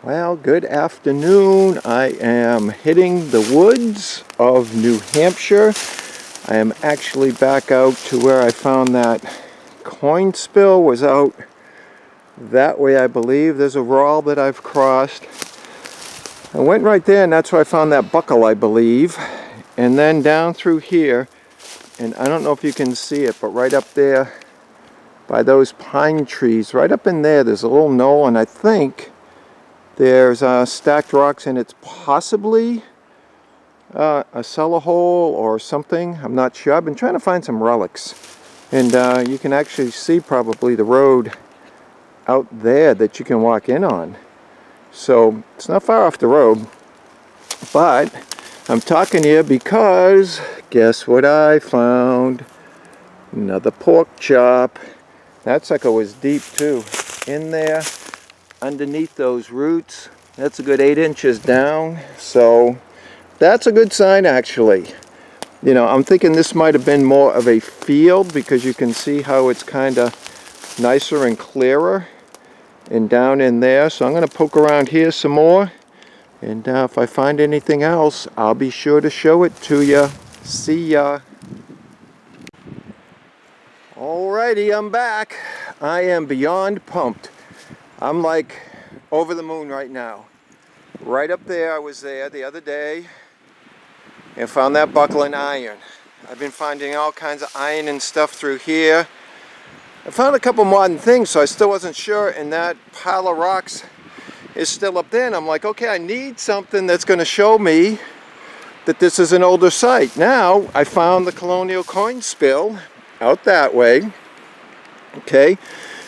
Well, good afternoon. I am hitting the woods of New Hampshire. I am actually back out to where I found that coin spill. Was out that way, I believe. There's a wall that I've crossed. I went right there and that's where I found that buckle, I believe. And then down through here, and I don't know if you can see it, but right up there by those pine trees, right up in there's a little knoll, and I think there's stacked rocks, and it's possibly a cellar hole or something. I'm not sure. I've been trying to find some relics, and you can actually see probably the road out there that you can walk in on. So it's not far off the road, but I'm talking here because guess what I found? Another pork chop. That sucker was deep too. In there, underneath those roots, that's a good 8 inches down, so that's a good sign actually. You know, I'm thinking this might have been more of a field because you can see how it's kind of nicer and clearer and down in there. So I'm going to poke around here some more, and if I find anything else, I'll be sure to show it to you. See ya. Alrighty, I'm back. I am beyond pumped. I'm like over the moon right now. Right up there, I was there the other day and found that buckle and iron. I've been finding all kinds of iron and stuff through here. I found a couple modern things, so I still wasn't sure, and that pile of rocks is still up there, and I'm like, okay, I need something that's going to show me that this is an older site. Now, I found the colonial coin spill out that way. Okay.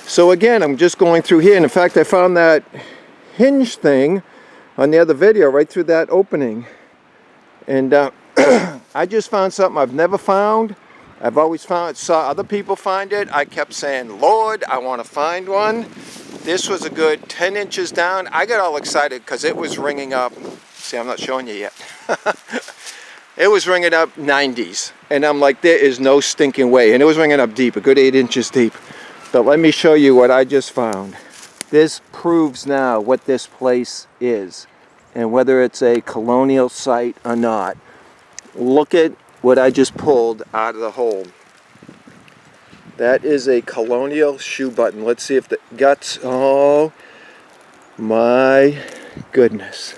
So again, I'm just going through here, and in fact I found that hinge thing on the other video right through that opening, and I just found something I've never found. I've always saw other people find it. I kept saying, Lord, I want to find one. This was a good 10 inches down. I got all excited because it was ringing up. See, I'm not showing you yet. It was ringing up 90s, and I'm like, there is no stinking way. And it was ringing up deep, a good 8 inches deep. But let me show you what I just found. This proves now what this place is and whether it's a colonial site or not. Look at what I just pulled out of the hole. That is a colonial shoe button. Let's see if the guts, oh my goodness.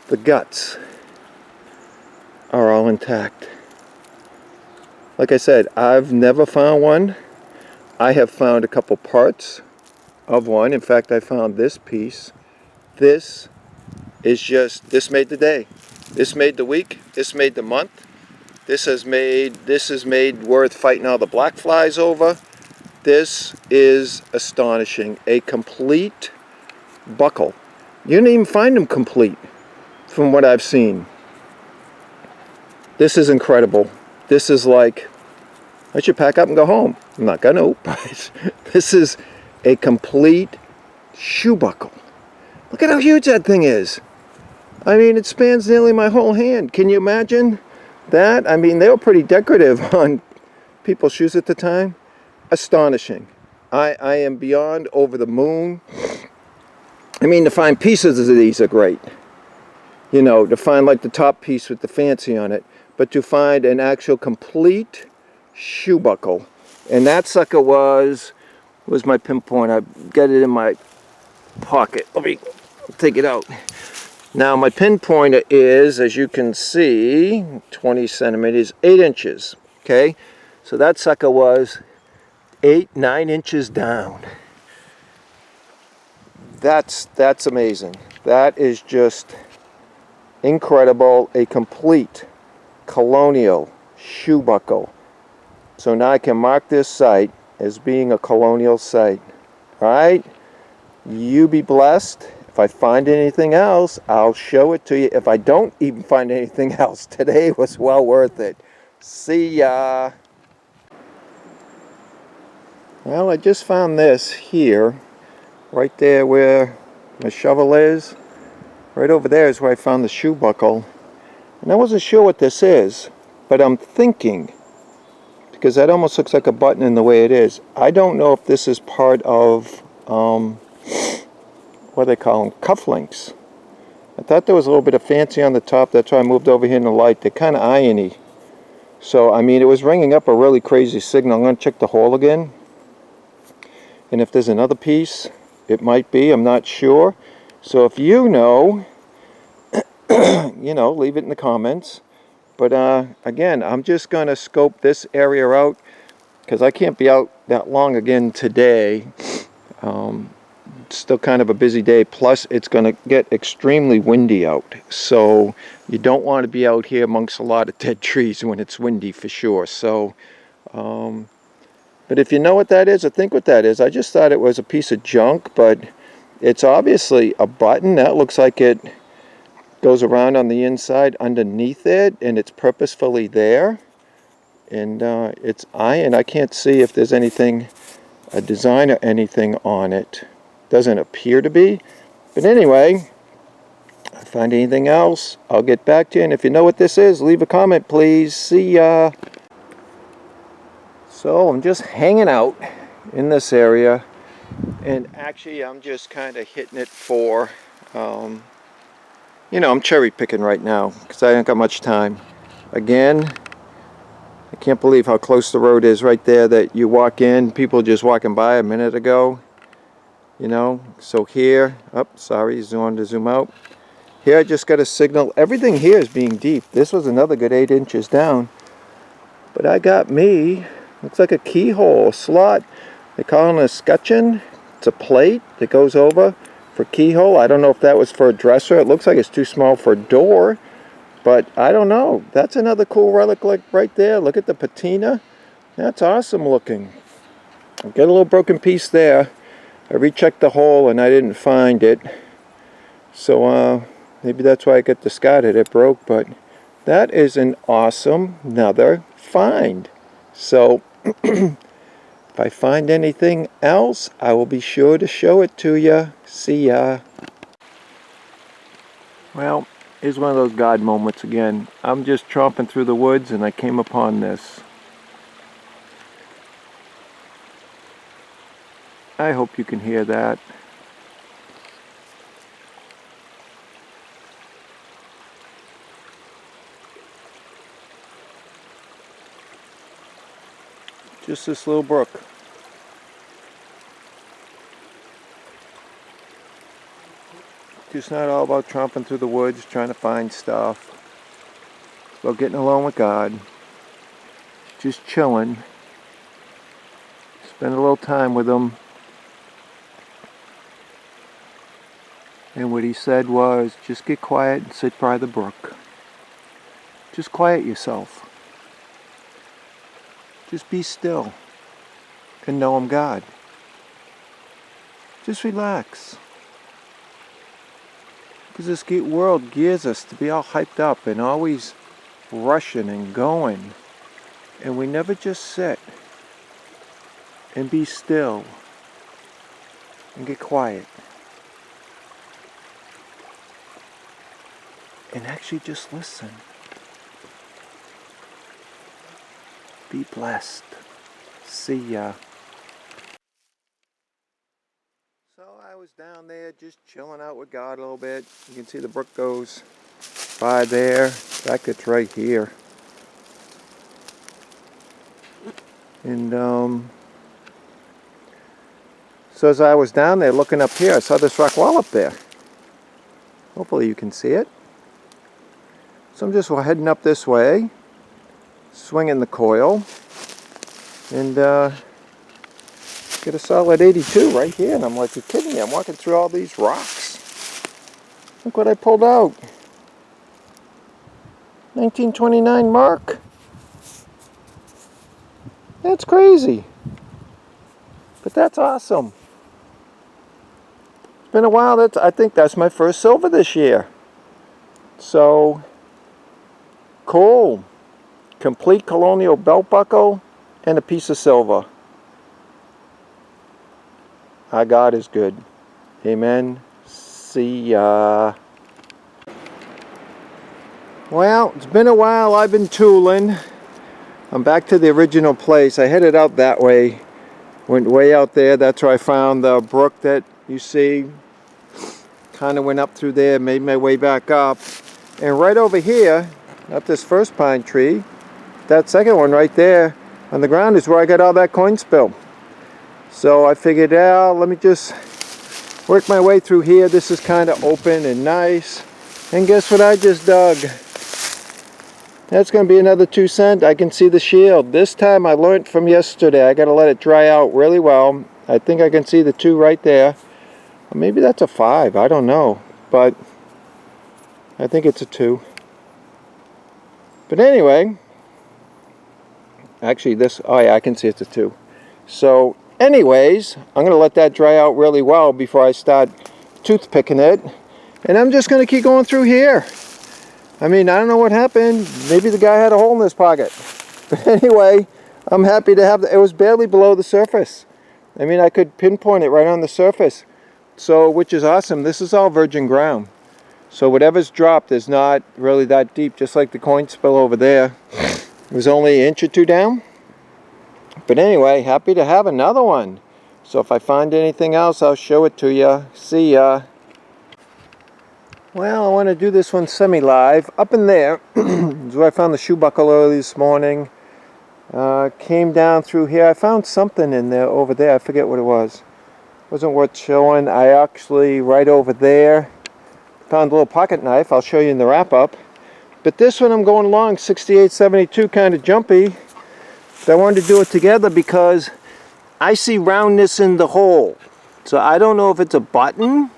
The guts are all intact. Like I said, I've never found one. I have found a couple parts of one. In fact, I found this piece. This is just, this made the day. This made the week. This made the month. This is made worth fighting all the black flies over. This is astonishing. A complete buckle. You didn't even find them complete from what I've seen. This is incredible. This is like, I should pack up and go home. I'm not gonna, but this is a complete shoe buckle. Look at how huge that thing is. I mean, it spans nearly my whole hand. Can you imagine that? I mean, they were pretty decorative on people's shoes at the time. Astonishing. I am beyond over the moon. I mean, to find pieces of these are great. You know, to find like the top piece with the fancy on it, but to find an actual complete shoe buckle, and that sucker was my pinpoint. I've got it in my pocket. Let me take it out. Now my pinpointer is, as you can see, 20 centimeters, 8 inches. Okay, so that sucker was 9 inches down. That's amazing. That is just incredible. A complete colonial shoe buckle. So now I can mark this site as being a colonial site. Alright? You be blessed. If I find anything else, I'll show it to you. If I don't even find anything else, today was well worth it. See ya. Well, I just found this here, right there where my shovel is. Right over there is where I found the shoe buckle. And I wasn't sure what this is, but I'm thinking, because that almost looks like a button in the way it is. I don't know if this is part of what do they call them? Cufflinks. I thought there was a little bit of fancy on the top. That's why I moved over here in the light. They're kind of irony. So, I mean, it was ringing up a really crazy signal. I'm going to check the hole again. And if there's another piece, it might be. I'm not sure. So if you know, leave it in the comments. But again, I'm just going to scope this area out because I can't be out that long again today. It's still kind of a busy day. Plus, it's going to get extremely windy out. So you don't want to be out here amongst a lot of dead trees when it's windy for sure. So, but if you know what that is or think what that is, I just thought it was a piece of junk, but it's obviously a button. That looks like it goes around on the inside underneath it, and it's purposefully there. And it's iron. I can't see if there's anything, a design or anything on it. Doesn't appear to be. But anyway, if I find anything else, I'll get back to you. And if you know what this is, leave a comment, please. See ya. So I'm just hanging out in this area. And actually, I'm just kind of hitting it for, I'm cherry picking right now because I don't got much time. Again, I can't believe how close the road is right there that you walk in. People just walking by a minute ago. So here, wanted to zoom out. Here I just got a signal. Everything here is being deep. This was another good 8 inches down. But I got me, looks like a keyhole, slot. They call it a scutcheon. It's a plate that goes over for keyhole. I don't know if that was for a dresser. It looks like it's too small for a door. But I don't know. That's another cool relic like right there. Look at the patina. That's awesome looking. Got a little broken piece there. I rechecked the hole and I didn't find it. So maybe that's why I got discarded. It broke, but that is an awesome another find. So if I find anything else, I will be sure to show it to you. See ya. Well, here's one of those God moments again. I'm just tromping through the woods and I came upon this. I hope you can hear that. Just this little brook. Just not all about tromping through the woods, trying to find stuff. It's about getting alone with God. Just chilling. Spend a little time with Him. And what He said was, just get quiet and sit by the brook. Just quiet yourself. Just be still and know I'm God. Just relax. Because this world gears us to be all hyped up and always rushing and going. And we never just sit and be still and get quiet. And actually just listen. Be blessed. See ya. So I was down there just chilling out with God a little bit. You can see the brook goes by there. In fact, it's right here. And so as I was down there looking up here, I saw this rock wall up there. Hopefully you can see it. So I'm just heading up this way, swinging the coil, and get a solid 82 right here. And I'm like, you're kidding me, I'm walking through all these rocks. Look what I pulled out. 1929 mark. That's crazy. But that's awesome. It's been a while. I think that's my first silver this year. So cool. Complete colonial belt buckle and a piece of silver. Our God is good. Amen. See ya. Well, it's been a while. I've been tooling. I'm back to the original place. I headed out that way. Went way out there. That's where I found the brook that you see. kind of went up through there, made my way back up. And right over here, up this first pine tree, that second one right there on the ground is where I got all that coin spill. So I figured, let me just work my way through here. This is kind of open and nice. And guess what I just dug? That's going to be another 2 cent. I can see the shield. This time I learned from yesterday. I got to let it dry out really well. I think I can see the 2 right there. Or maybe that's a 5. I don't know. But I think it's a 2. But anyway, actually this, oh yeah, I can see it's a 2. So anyways, I'm going to let that dry out really well before I start toothpicking it. And I'm just going to keep going through here. I mean, I don't know what happened. Maybe the guy had a hole in his pocket. But anyway, I'm happy to have it was barely below the surface. I mean, I could pinpoint it right on the surface. So, which is awesome. This is all virgin ground. So whatever's dropped is not really that deep, just like the coin spill over there. It was only an inch or 2 down. But anyway, happy to have another one. So if I find anything else, I'll show it to you. See ya. Well, I want to do this one semi-live. Up in there is where I found the shoe buckle early this morning. Came down through here. I found something in there over there. I forget what it was. Wasn't worth showing. I actually, right over there, found a little pocket knife. I'll show you in the wrap-up. But this one I'm going along, 6872, kind of jumpy. But I wanted to do it together because I see roundness in the hole. So I don't know if it's a button.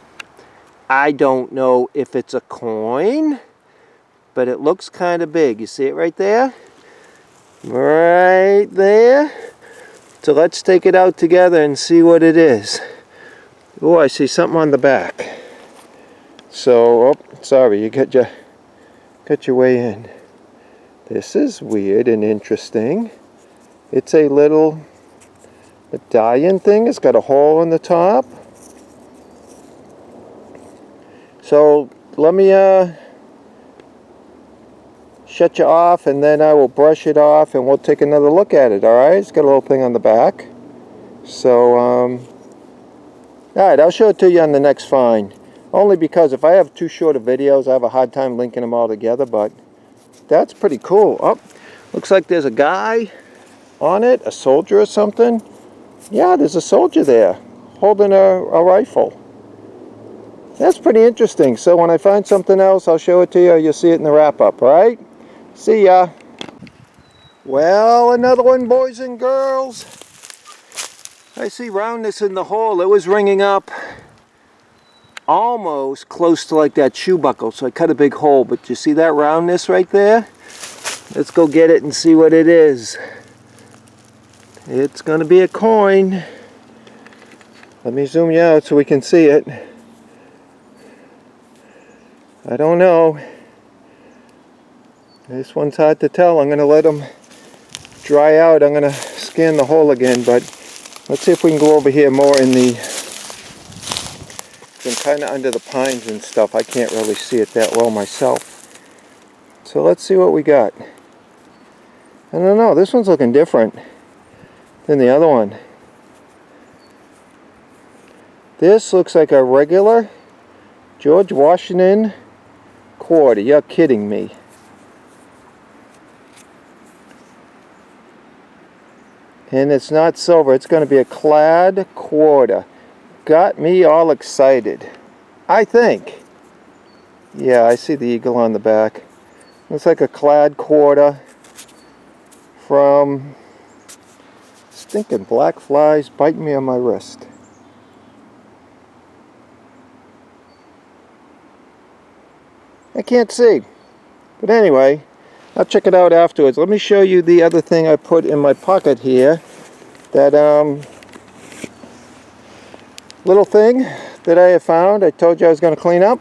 I don't know if it's a coin, but it looks kind of big. You see it right there? Right there. So let's take it out together and see what it is. Oh, I see something on the back. So, oh, sorry, you got your way in. This is weird and interesting. It's a little medallion thing. It's got a hole in the top. So let me shut you off, and then I will brush it off and we'll take another look at it. Alright, it's got a little thing on the back. So alright, I'll show it to you on the next find. Only because if I have too short of videos, I have a hard time linking them all together. But that's pretty cool. Oh, looks like there's a guy on it, a soldier or something. Yeah, there's a soldier there holding a rifle. That's pretty interesting. So when I find something else, I'll show it to you. You'll see it in the wrap-up, all right? See ya. Well, another one, boys and girls. I see roundness in the hole. It was ringing up almost close to like that shoe buckle. So I cut a big hole. But you see that roundness right there? Let's go get it and see what it is. It's going to be a coin. Let me zoom you out so we can see it. I don't know. This one's hard to tell. I'm going to let them dry out. I'm going to scan the hole again, but let's see if we can go over here more in the... I'm kind of under the pines and stuff. I can't really see it that well myself. So let's see what we got. I don't know. This one's looking different than the other one. This looks like a regular George Washington quarter. You're kidding me. And it's not silver. It's going to be a clad quarter. Got me all excited. I think. Yeah, I see the eagle on the back. Looks like a clad quarter from stinking black flies biting me on my wrist. I can't see. But anyway, I'll check it out afterwards. Let me show you the other thing I put in my pocket here. That little thing that I have found. I told you I was going to clean up.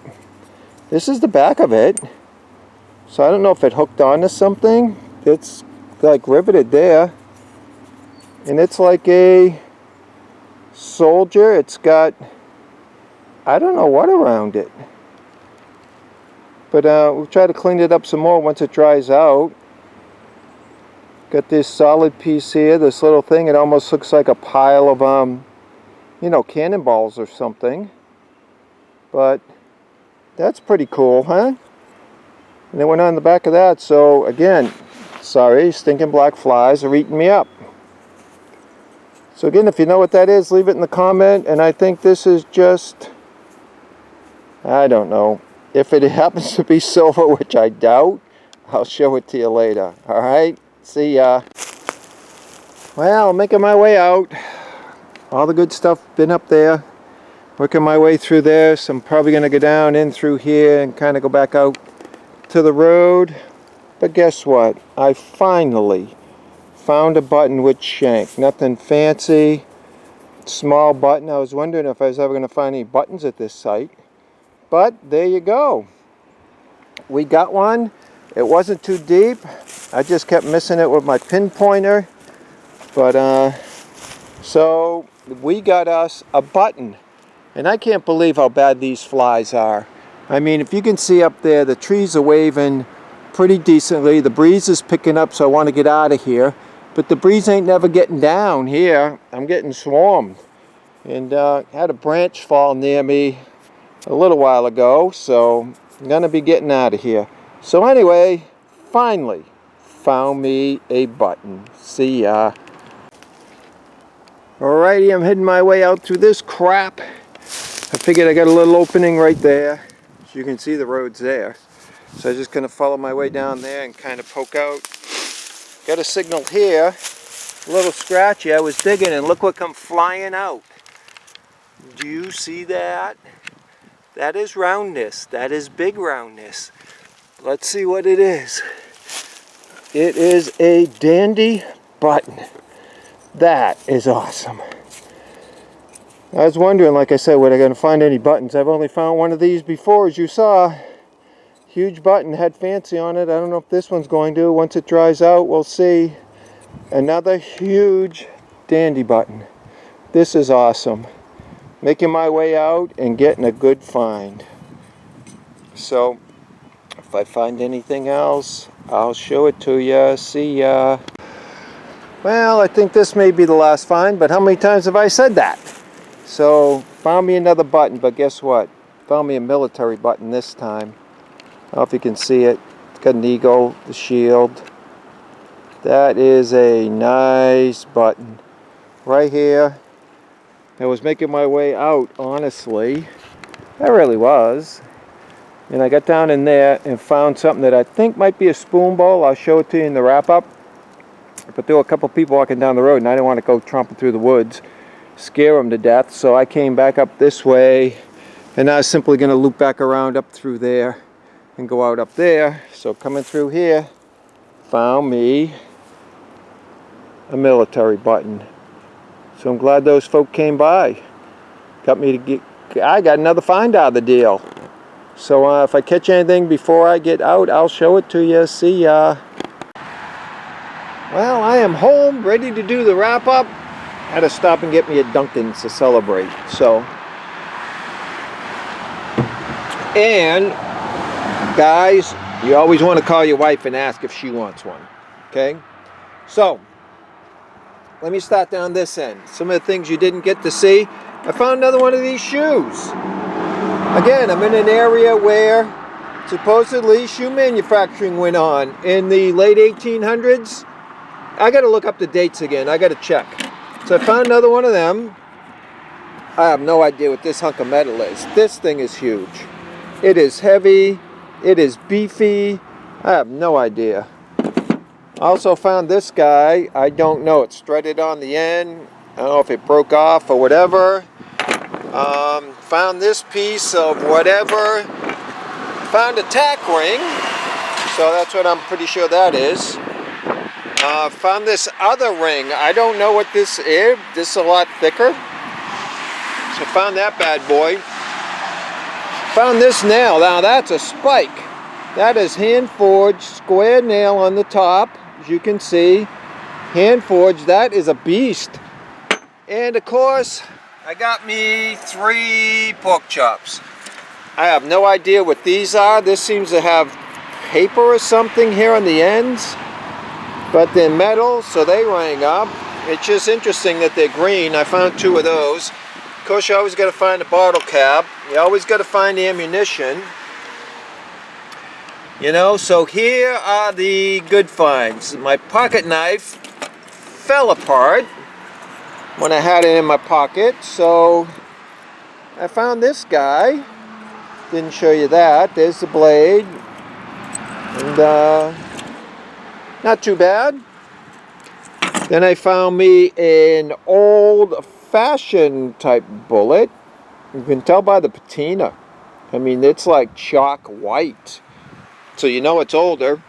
This is the back of it. So I don't know if it hooked onto something. It's like riveted there. And it's like a soldier. It's got, I don't know what around it. But we'll try to clean it up some more once it dries out. Got this solid piece here, this little thing. It almost looks like a pile of, you know, cannonballs or something. But That's pretty cool, huh? And it went on the back of that. So again, sorry, stinking black flies are eating me up. So again, if you know what that is, leave it in the comment. And I think this is just, I don't know. If it happens to be silver, which I doubt, I'll show it to you later. Alright? See ya. Well, making my way out. All the good stuff been up there. Working my way through this. I'm probably going to go down in through here and kind of go back out to the road. But guess what? I finally found a button with shank. Nothing fancy. Small button. I was wondering if I was ever going to find any buttons at this site. But there you go. We got one. It wasn't too deep. I just kept missing it with my pinpointer. But so we got us a button. And I can't believe how bad these flies are. I mean, if you can see up there, the trees are waving pretty decently. The breeze is picking up, so I want to get out of here. But the breeze ain't never getting down here. I'm getting swarmed. And had a branch fall near me a little while ago, so I'm going to be getting out of here. So anyway, finally found me a button. See ya. Alrighty, I'm heading my way out through this crap. I figured I got a little opening right there. As you can see, the road's there. So I'm just going to follow my way down there and kind of poke out. Got a signal here. A little scratchy. I was digging and look what come flying out. Do you see that? That is roundness. That is big roundness. Let's see what it is. It is a dandy button. That is awesome. I was wondering, like I said, were I going to find any buttons? I've only found one of these before, as you saw. Huge button, had fancy on it. I don't know if this one's going to. Once it dries out, we'll see. Another huge dandy button. This is awesome. Making my way out and getting a good find. So, if I find anything else, I'll show it to you. See ya. Well, I think this may be the last find, but how many times have I said that? So, found me another button, but guess what? Found me a military button this time. I don't know if you can see it. It's got an eagle, the shield. That is a nice button. Right here. I was making my way out, honestly. I really was. And I got down in there and found something that I think might be a spoon bowl. I'll show it to you in the wrap-up. But there were a couple people walking down the road, and I didn't want to go tromping through the woods, scare them to death. So I came back up this way, and I was simply going to loop back around up through there and go out up there. So coming through here, found me a military button. So I'm glad those folk came by. Got me to get. I got another find out of the deal. So if I catch anything before I get out, I'll show it to you. See ya. Well, I am home, ready to do the wrap-up. Had to stop and get me a Dunkin's to celebrate. So, and guys, you always want to call your wife and ask if she wants one. Okay? So, let me start down this end. Some of the things you didn't get to see. I found another one of these shoes. Again, I'm in an area where supposedly shoe manufacturing went on in the late 1800s. I got to look up the dates again. I got to check. So I found another one of them. I have no idea what this hunk of metal is. This thing is huge. It is heavy. It is beefy. I have no idea. I also found this guy. I don't know. It's threaded on the end. I don't know if it broke off or whatever. Found this piece of whatever. Found a tack ring. So that's what I'm pretty sure that is. Found this other ring. I don't know what this is. This is a lot thicker. So found that bad boy. Found this nail. Now that's a spike. That is hand forged, square nail on the top. As you can see, hand forged. That is a beast. And of course, I got me 3 pork chops. I have no idea what these are. This seems to have paper or something here on the ends. But they're metal, so they rang up. It's just interesting that they're green. I found 2 of those. Of course, you always got to find a bottle cap. You always got to find ammunition. You know, so here are the good finds. My pocket knife fell apart when I had it in my pocket, so I found this guy. Didn't show you that. There's the blade. And not too bad. Then I found me an old-fashioned type bullet. You can tell by the patina. I mean, it's like chalk white. So you know it's older.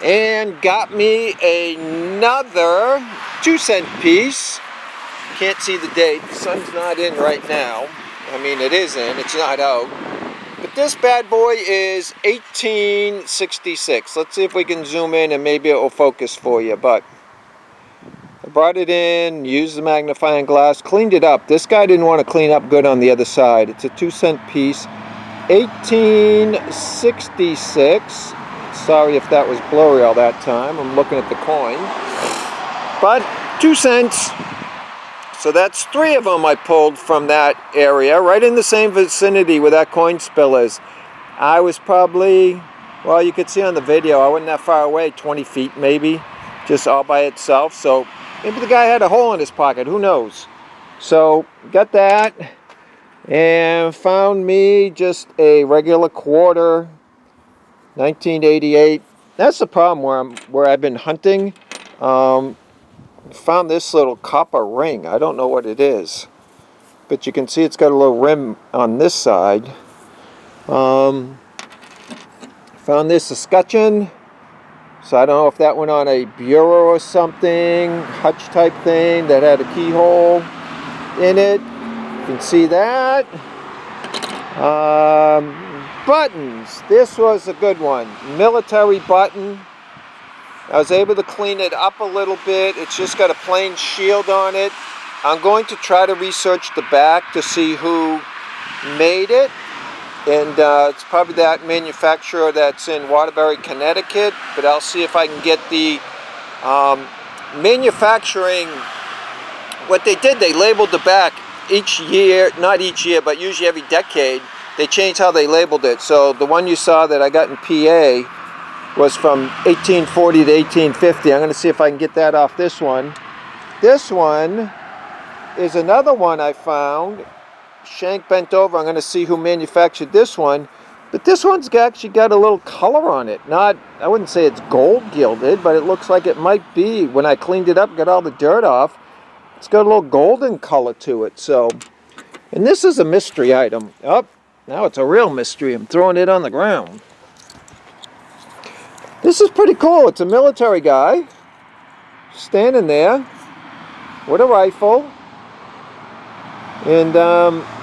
And got me another 2-cent piece. Can't see the date. The sun's not in right now. I mean, it is in. It's not out. But this bad boy is 1866. Let's see if we can zoom in and maybe it will focus for you. But I brought it in, used the magnifying glass, cleaned it up. This guy didn't want to clean up good on the other side. It's a 2-cent piece. 1866. Sorry if that was blurry all that time. I'm looking at the coin. But 2 cents. So that's 3 of them I pulled from that area, right in the same vicinity where that coin spill is. I was probably, well, you could see on the video, I wasn't that far away, 20 feet maybe, just all by itself. So maybe the guy had a hole in his pocket, who knows? So got that and found me just a regular quarter, 1988. That's the problem where I've been hunting. Found this little copper ring. I don't know what it is, but you can see it's got a little rim on this side. Found this escutcheon, so I don't know if that went on a bureau or something, hutch type thing that had a keyhole in it. You can see that. Buttons. This was a good one. Military button. I was able to clean it up a little bit. It's just got a plain shield on it. I'm going to try to research the back to see who made it. And it's probably that manufacturer that's in Waterbury, Connecticut. But I'll see if I can get the manufacturing. What they did, they labeled the back each year, not each year, but usually every decade. They changed how they labeled it. So the one you saw that I got in PA was from 1840 to 1850. I'm going to see if I can get that off this one. This one is another one I found. Shank bent over. I'm going to see who manufactured this one. But this one's actually got a little color on it. Not, I wouldn't say it's gold gilded, but it looks like it might be. When I cleaned it up, got all the dirt off, it's got a little golden color to it. So, and this is a mystery item. Oh, now it's a real mystery. I'm throwing it on the ground. This is pretty cool. It's a military guy standing there with a rifle. And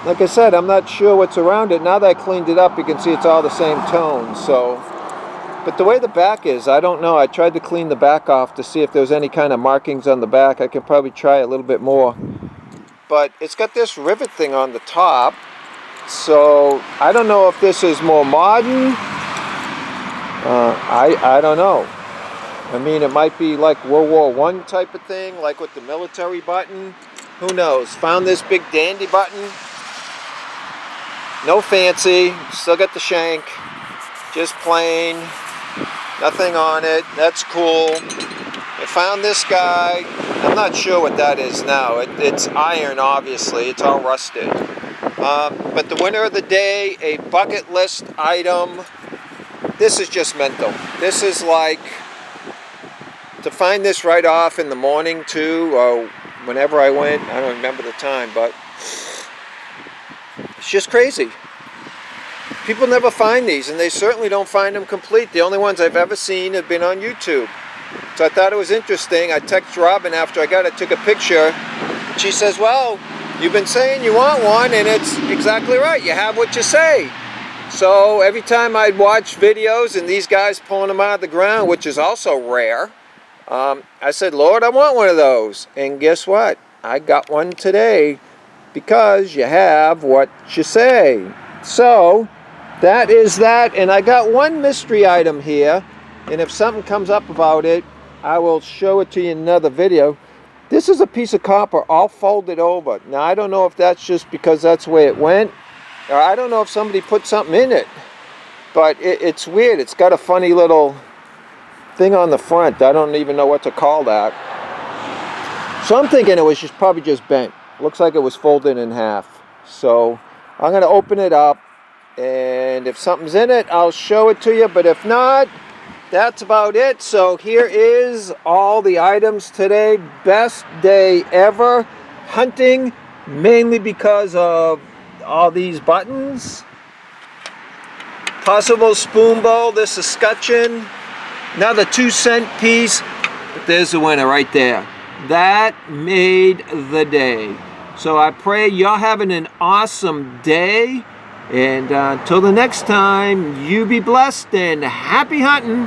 like I said, I'm not sure what's around it. Now that I cleaned it up, you can see it's all the same tone. So, but the way the back is, I don't know. I tried to clean the back off to see if there was any kind of markings on the back. I could probably try a little bit more. But it's got this rivet thing on the top. So I don't know if this is more modern. I don't know. I mean, it might be like World War I type of thing, like with the military button. Who knows? Found this big dandy button. No fancy. Still got the shank. Just plain. Nothing on it. That's cool. I found this guy. I'm not sure what that is now. It's iron, obviously. It's all rusted. But the winner of the day, a bucket list item. This is just mental. This is like, to find this right off in the morning too, or whenever I went, I don't remember the time, but it's just crazy. People never find these, and they certainly don't find them complete. The only ones I've ever seen have been on YouTube. So I thought it was interesting. I texted Robin after I got it, took a picture. She says, well, you've been saying you want one, and it's exactly right. You have what you say. So every time I'd watch videos and these guys pulling them out of the ground, which is also rare, I said, Lord, I want one of those. And guess what? I got one today because you have what you say. So that is that. And I got one mystery item here. And if something comes up about it, I will show it to you in another video. This is a piece of copper all folded over. Now, I don't know if that's just because that's the way it went. I don't know if somebody put something in it. but it's weird. It's got a funny little thing on the front. I don't even know what to call that. So I'm thinking it was probably just bent. Looks like it was folded in half. So I'm going to open it up, and if something's in it, I'll show it to you. But if not, that's about it. So here is all the items today. Best day ever hunting, mainly because of all these buttons. Possible spoon bowl, this escutcheon, another 2-cent piece. But there's the winner right there. That made the day. So I pray you're having an awesome day. And until the next time, you be blessed and happy hunting.